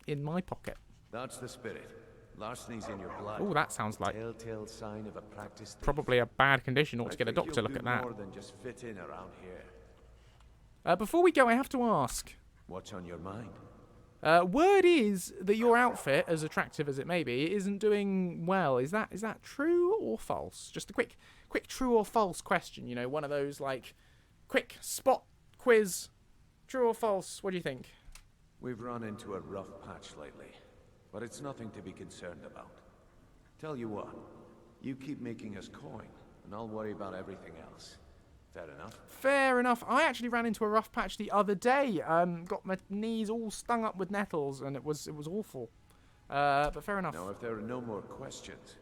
in my pocket. That's the spirit. Larceny's in your blood. Oh, that sounds like telltale sign of a practiced thief. Probably a bad condition. Ought to get a doctor look at that. More than just fit in around here. Before we go, I have to ask. What's on your mind? Word is that your outfit, as attractive as it may be, isn't doing well. Is that true or false? Just a quick true or false question. You know, one of those like quick spot quiz. True or false? What do you think? We've run into a rough patch lately, but it's nothing to be concerned about. Tell you what, you keep making us coin, and I'll worry about everything else. Fair enough? Fair enough. I actually ran into a rough patch the other day. Got my knees all stung up with nettles, and it was awful. But fair enough. Now, if there are no more questions,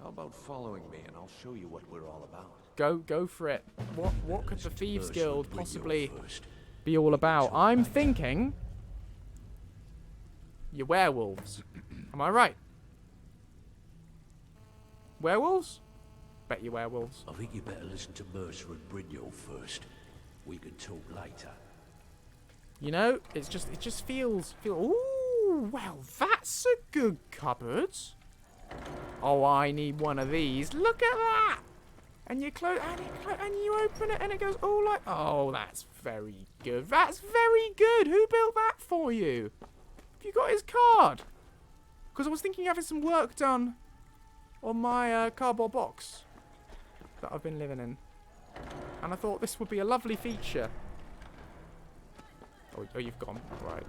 how about following me, and I'll show you what we're all about. Go for it. What could the Thieves Guild possibly be all about? I'm thinking you're werewolves. Am I right? Werewolves? Bet you werewolves. I think you better listen to Mercer and Brynjolf first. We can talk later. You know, it just feels. Ooh, well, that's a good cupboard. Oh, I need one of these. Look at that. And you close, and you open it, and it goes all like. Oh, that's very good. That's very good. Who built that for you? Have you got his card? Because I was thinking of having some work done on my cardboard box that I've been living in, and I thought this would be a lovely feature. Oh, you've gone. Right.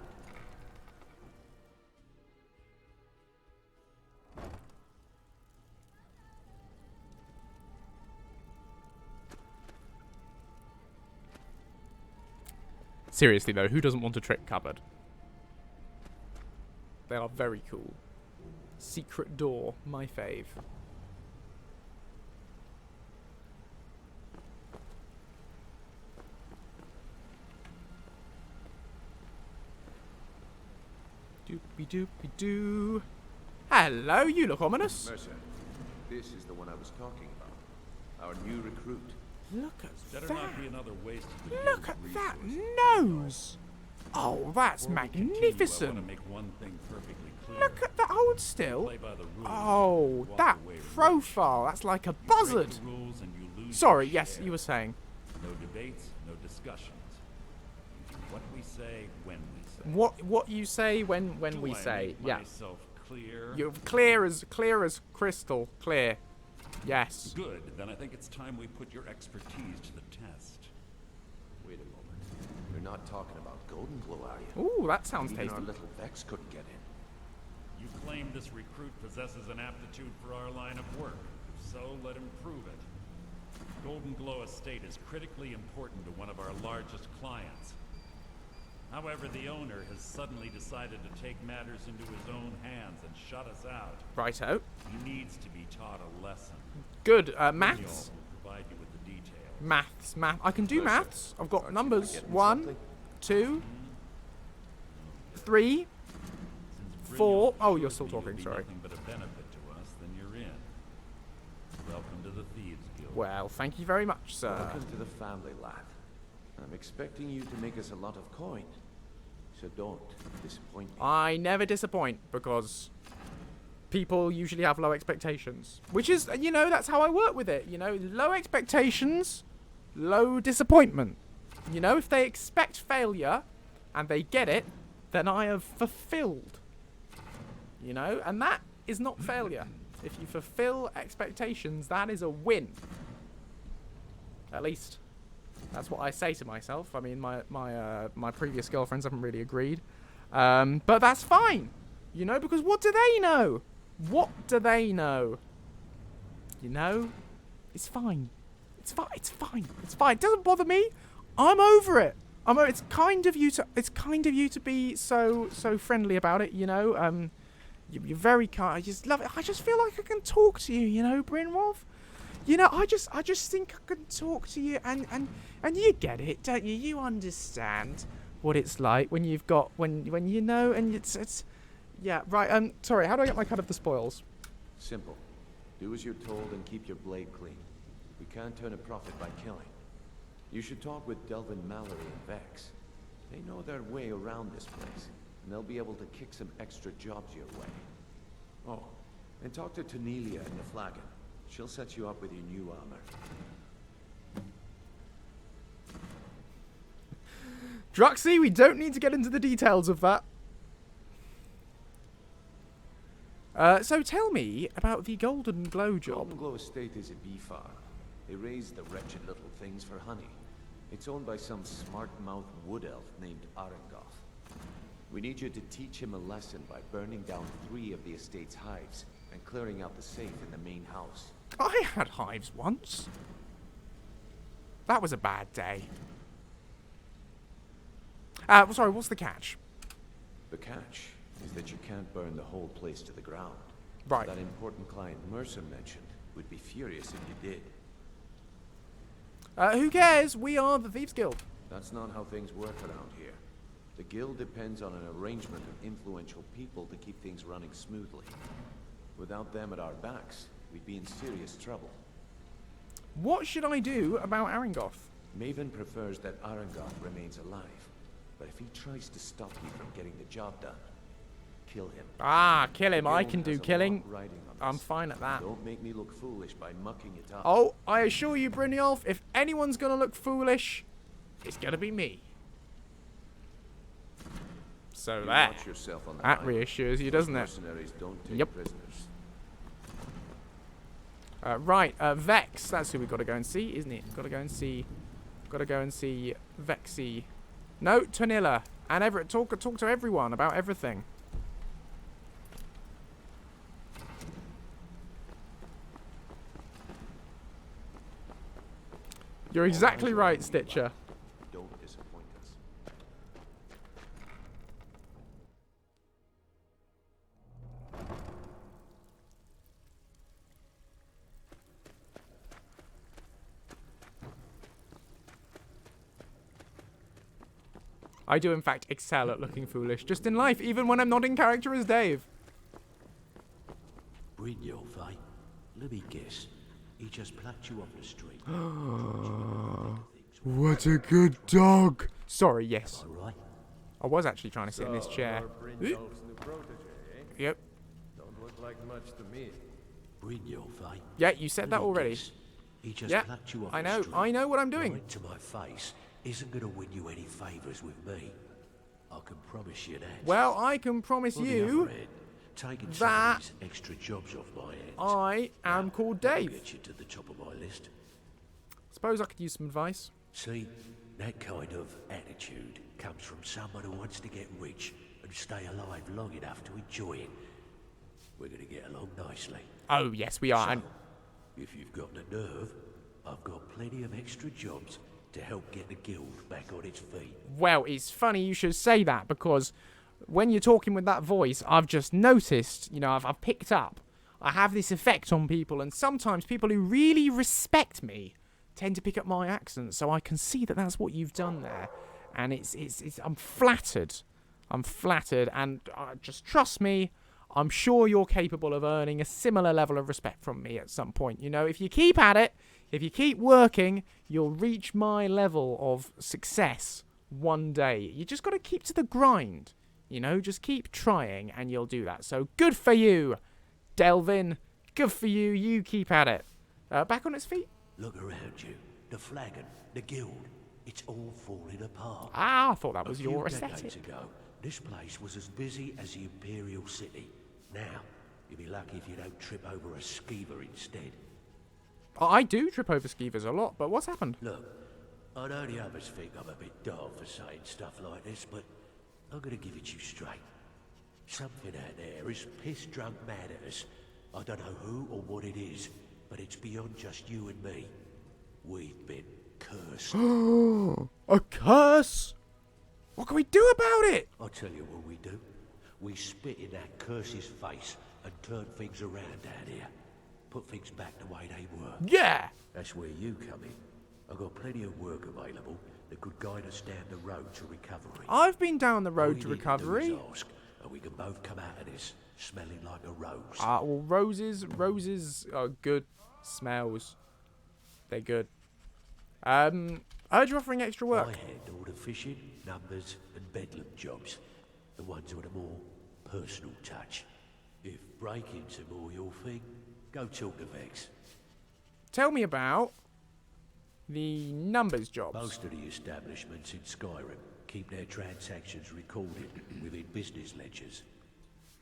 Seriously though, who doesn't want a trick cupboard? They are very cool. Secret door, my fave. Doopy doopy doo. Hello, you look ominous. Mercer, this is the one I was talking about. Our new recruit. Look at Better that. not be another waste of the Look guild's at that resources. nose. Oh, that's Before we continue, I magnificent. want to make one thing perfectly clear. Look at that. Hold still. Play by the rules, Oh, walk that away rich. profile. That's like a You break buzzard. the rules and you lose Sorry, your yes, share. you were saying. No debates, no discussions. What we say when we say. What you say when Do we I say. make Yeah. myself clear? You're clear as crystal. Clear. Yes. Good, then I think it's time we put your expertise to the test. Wait a moment. You're not talking about Golden Glow, are you? Ooh, that sounds Even tasty. our little Vex couldn't get in. You claim this recruit possesses an aptitude for our line of work. If so, let him prove it. Golden Glow Estate is critically important to one of our largest clients. However, the owner has suddenly decided to take matters into his own hands and shut us out. Righto. He needs to be taught a lesson. Good. Brynjolf Maths. will provide you with the details. Maths. I can do maths. I've got numbers. 1, 2, 3, Since 4. Brynjolf Oh, you're assures still me you'll talking, be sorry. nothing but a benefit to us, then you're in. Welcome to the Thieves Guild. Well, thank you very much, sir. Welcome to the family, lad. I'm expecting you to make us a lot of coin. So don't disappoint me. I never disappoint because people usually have low expectations. Which is, you know, that's how I work with it. You know, low expectations, low disappointment. You know, if they expect failure and they get it, then I have fulfilled. You know, and that is not failure. If you fulfill expectations, that is a win. At least, that's what I say to myself. I mean, my previous girlfriends haven't really agreed. But that's fine. You know, because what do they know? What do they know? You know? It's fine. It's fine. It's fine. It's fine. It doesn't bother me. I'm over it. It's kind of you to be so friendly about it, you know. You're very kind. I just love it. I just feel like I can talk to you, you know, Brynjolf. You know, I just think I can talk to you, and you get it, don't you? You understand what it's like when you've got when you know, and it's yeah, right. Sorry, how do I get my cut of the spoils? Simple. Do as you're told and keep your blade clean. We can't turn a profit by killing. You should talk with Delvin Mallory and Vex. They know their way around this place, and they'll be able to kick some extra jobs your way. Oh, and talk to Tanelia in the Flagon. She'll set you up with your new armor. Druxy, we don't need to get into the details of that. So tell me about the Golden Glow job. Golden Glow Estate is a bee farm. They raise the wretched little things for honey. It's owned by some smart-mouthed wood elf named Arengoth. We need you to teach him a lesson by burning down 3 of the estate's hives and clearing out the safe in the main house. I had hives once. That was a bad day. Sorry, what's the catch? The catch is that you can't burn the whole place to the ground. Right. That important client Mercer mentioned would be furious if you did. Who cares? We are the Thieves Guild. That's not how things work around here. The guild depends on an arrangement of influential people to keep things running smoothly. Without them at our backs, we'd be in serious trouble. What should I do about Arengoth? Maven prefers that Arengoth remains alive. But if he tries to stop you from getting the job done, kill him. Ah, kill him. The I guild can do has a killing. lot riding on I'm this. fine at that. Don't make me look foolish by mucking it up. Oh, I assure you, Brynjolf, if anyone's going to look foolish, it's going to be me. So You that, watch yourself on the that island. reassures you, doesn't it? Mercenaries don't take Yep. prisoners. Right, Vex. That's who we got to go and see, isn't it? Got to go and see Vexy. No, Tanilla. And Everett. Talk to everyone about everything. You're exactly right, Stitcher. Don't disappoint us. I do, in fact, excel at looking foolish, just in life, even when I'm not in character as Dave. Brynjolf, eh? Let me guess. He just plucked you off the street. What a good dog. Sorry, yes. All right. I was actually trying to sit in this chair. Brynjolf's new protege, eh? Yep. Don't look like much to me. Brynjolf, eh? Yeah, you said that Let me already. guess. He just Yeah, plucked you off I the know. street. I know what I'm doing. Right to my face isn't going to win you any favours with me. I can promise you that. Well, I can promise On the you. other hand, Taking some that of these extra jobs off my hands. I am called That'll Dave. get you to the top of my list. Suppose I could use some advice. See, that kind of attitude comes from someone who wants to get rich and stay alive long enough to enjoy it. We're gonna get along nicely. Oh, yes, we are. So, And if you've got the nerve, I've got plenty of extra jobs to help get the guild back on its feet. well, it's funny you should say that because when you're talking with that voice, I've just noticed, you know, I've picked up. I have this effect on people, and sometimes people who really respect me tend to pick up my accent, so I can see that that's what you've done there. And it's I'm flattered. I'm flattered, and just trust me, I'm sure you're capable of earning a similar level of respect from me at some point. You know, if you keep at it, if you keep working, you'll reach my level of success one day. You just got to keep to the grind. You know, just keep trying, and you'll do that. So good for you, Delvin. Good for you. You keep at it. Back on its feet. Look around you. The flagon, the guild, it's all falling apart. Ah, I thought that was A your few decades aesthetic. ago, this place was as busy as the Imperial City. Now, you'll be lucky if you don't trip over a skeever instead. I do trip over skeevers a lot, but what's happened? Look, I know the others think I'm a bit daft for saying stuff like this, but I'm gonna give it to you straight. Something out there is piss-drunk mad at us. I don't know who or what it is, but it's beyond just you and me. We've been cursed. A curse? What can we do about it? I'll tell you what we do. We spit in that curse's face and turn things around down here. Put things back the way they were. Yeah! That's where you come in. I've got plenty of work available that could guide us down the road to recovery. I've been down the All road you to need recovery. do is ask, and we can both come out of this smelling like a rose. Well, roses are good smells. They're good. I heard you're offering extra I work. handle the fishing, numbers, and bedlam jobs. The ones with a more personal touch. If break-ins are more your thing, go talk to Vex. Tell me about the numbers jobs. Most of the establishments in Skyrim keep their transactions recorded within business ledgers.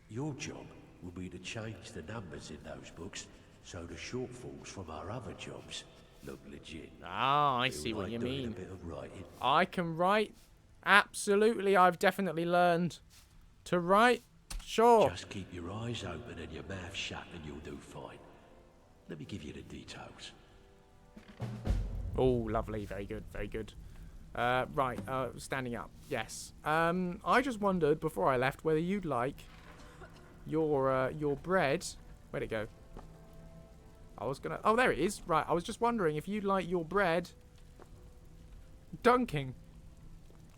Your job will be to change the numbers in those books so the shortfalls from our other jobs look legit. Ah, I Feel see what like you doing mean. A bit of writing. I can write. Absolutely, I've definitely learned to write. Sure. Just keep your eyes open and your mouth shut and you'll do fine. Let me give you the details. Oh, lovely. Very good. Very good. Right. Standing up. Yes. I just wondered before I left whether you'd like your bread. Where'd it go? I was gonna. Oh, there it is. Right. I was just wondering if you'd like your bread dunking.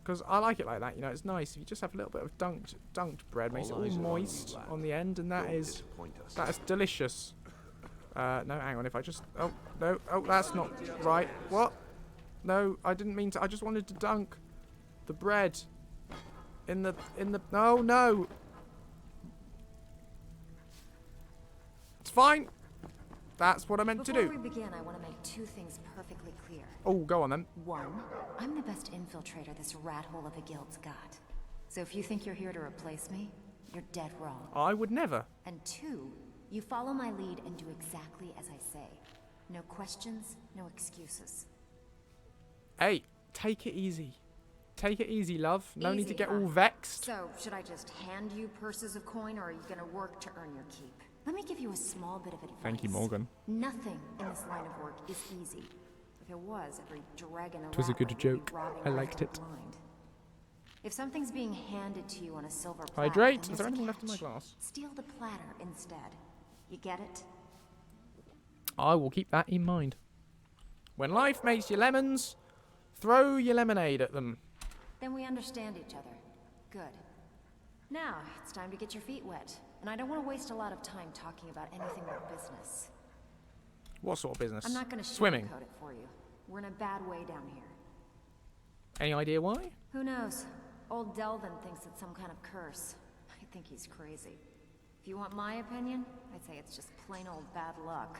Because I like it like that, you know, it's nice. If you just have a little bit of dunked bread, makes it all moist on the end, and that is delicious. No, hang on, if I just, oh, no, oh, that's not right. What? No, I didn't mean to, I just wanted to dunk the bread in the, no. It's fine. That's what I meant to do. Before we begin, I want to make two things perfectly clear. Oh, go on then. One, I'm the best infiltrator this rat hole of a guild's got. So if you think you're here to replace me, you're dead wrong. I would never. And two, you follow my lead and do exactly as I say. No questions, no excuses. Hey, take it easy. Take it easy, love. No need to get all huh? vexed. So, should I just hand you purses of coin, or are you gonna work to earn your keep? Let me give you a small bit of advice. Thank you, Morgan. Nothing in this line of work is easy. If it was, every dragon It was a good joke. I liked it. Blind. If something's being handed to you on a silver platter, Hydrate. then Is there there's a anything left in my catch. glass? Steal the platter instead. You get it? I will keep that in mind. When life makes you lemons, throw your lemonade at them. Then we understand each other. Good. Now, it's time to get your feet wet. And I don't want to waste a lot of time talking about anything but business. What sort of business? I'm not going to Swimming. sugarcoat it for you. We're in a bad way down here. Any idea why? Who knows? Old Delvin thinks it's some kind of curse. I think he's crazy. If you want my opinion, I'd say it's just plain old bad luck.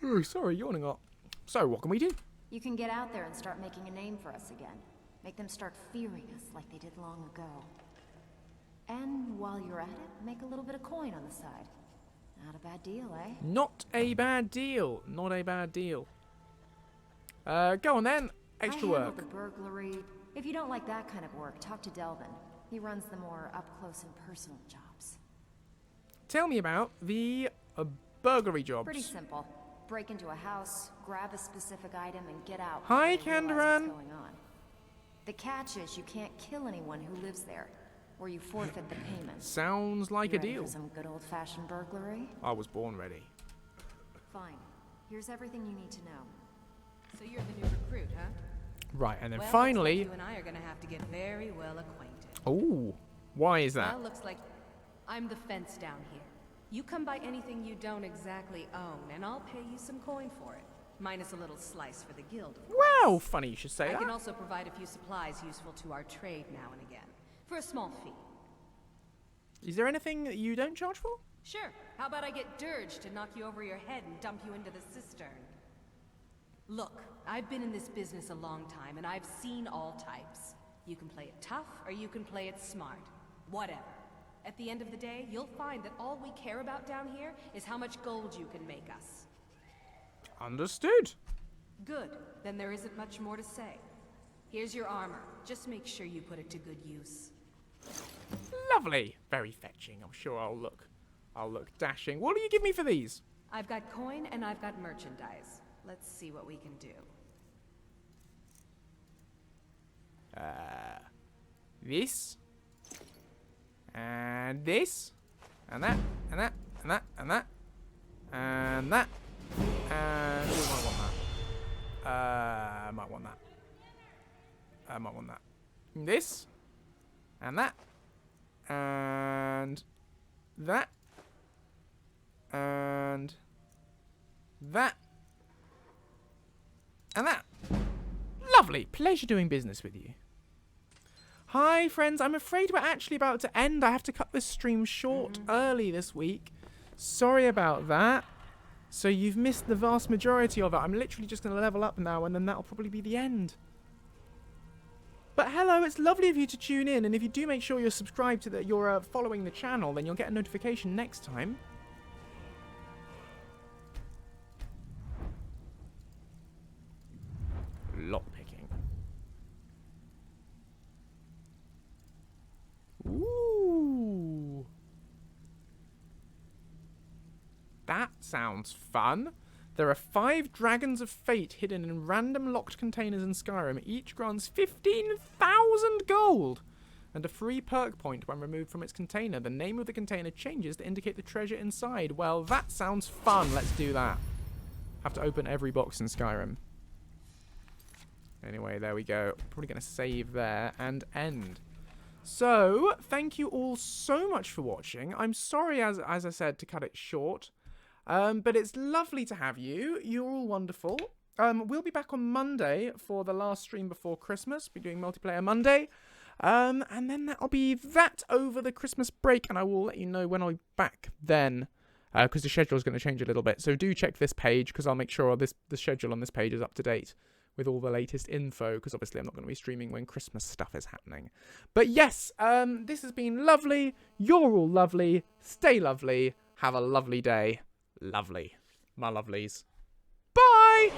Oh, sorry, yawning up. So, what can we do? You can get out there and start making a name for us again. Make them start fearing us like they did long ago. And while you're at it, make a little bit of coin on the side. Not a bad deal, eh? Not a bad deal. Not a bad deal. Go on then. Extra I handled work. the burglary. If you don't like that kind of work, talk to Delvin. He runs the more up-close and personal jobs. Tell me about the burglary jobs. Pretty simple. Break into a house, grab a specific item, and get out. Hi, before you realize Candaran. what's going on. The catch is you can't kill anyone who lives there, or you forfeit the payment. Sounds like You a ready deal. for some good old-fashioned burglary? I was born ready. Fine. Here's everything you need to know. So you're the new recruit, huh? Right, and then Well, finally... looks like you and I are gonna have to get very well acquainted. Oh, why is that? Well, looks like I'm the fence down here. You come by anything you don't exactly own, and I'll pay you some coin for it. Minus a little slice for the guild, of course. Well, funny you should say I that. can also provide a few supplies useful to our trade now and again. For a small fee. Is there anything that you don't charge for? Sure. How about I get Dirge to knock you over your head and dump you into the cistern? Look, I've been in this business a long time, and I've seen all types. You can play it tough, or you can play it smart. Whatever. At the end of the day, you'll find that all we care about down here is how much gold you can make us. Understood. Good. Then there isn't much more to say. Here's your armor. Just make sure you put it to good use. Lovely. Very fetching. I'm sure I'll look dashing. What do you give me for these? I've got coin and I've got merchandise. Let's see what we can do. This. And this. And that. And that. And that. And that. And that. And... Oh, I might want that. I might want that. I might want that. This. And that. And... that. And... that. And that. Lovely. Pleasure doing business with you. Hi, friends. I'm afraid we're actually about to end. I have to cut this stream short early this week. Sorry about that. So you've missed the vast majority of it. I'm literally just going to level up now, and then that'll probably be the end. But hello, it's lovely of you to tune in. And if you do make sure you're subscribed to that, you're following the channel, then you'll get a notification next time. Lockpicking. Ooh. That sounds fun. There are 5 Dragons of Fate hidden in random locked containers in Skyrim. Each grants 15,000 gold and a free perk point when removed from its container. The name of the container changes to indicate the treasure inside. Well, that sounds fun. Let's do that. Have to open every box in Skyrim. Anyway, there we go. Probably going to save there and end. So, thank you all so much for watching. I'm sorry, as I said, to cut it short. But it's lovely to have you. You're all wonderful. We'll be back on Monday for the last stream before Christmas. We're doing Multiplayer Monday. And then that'll be that over the Christmas break. And I will let you know when I'm back then. Because the schedule is going to change a little bit. So do check this page, because I'll make sure the schedule on this page is up to date with all the latest info, because obviously I'm not going to be streaming when Christmas stuff is happening. But yes, this has been lovely. You're all lovely. Stay lovely. Have a lovely day. Lovely. My lovelies. Bye!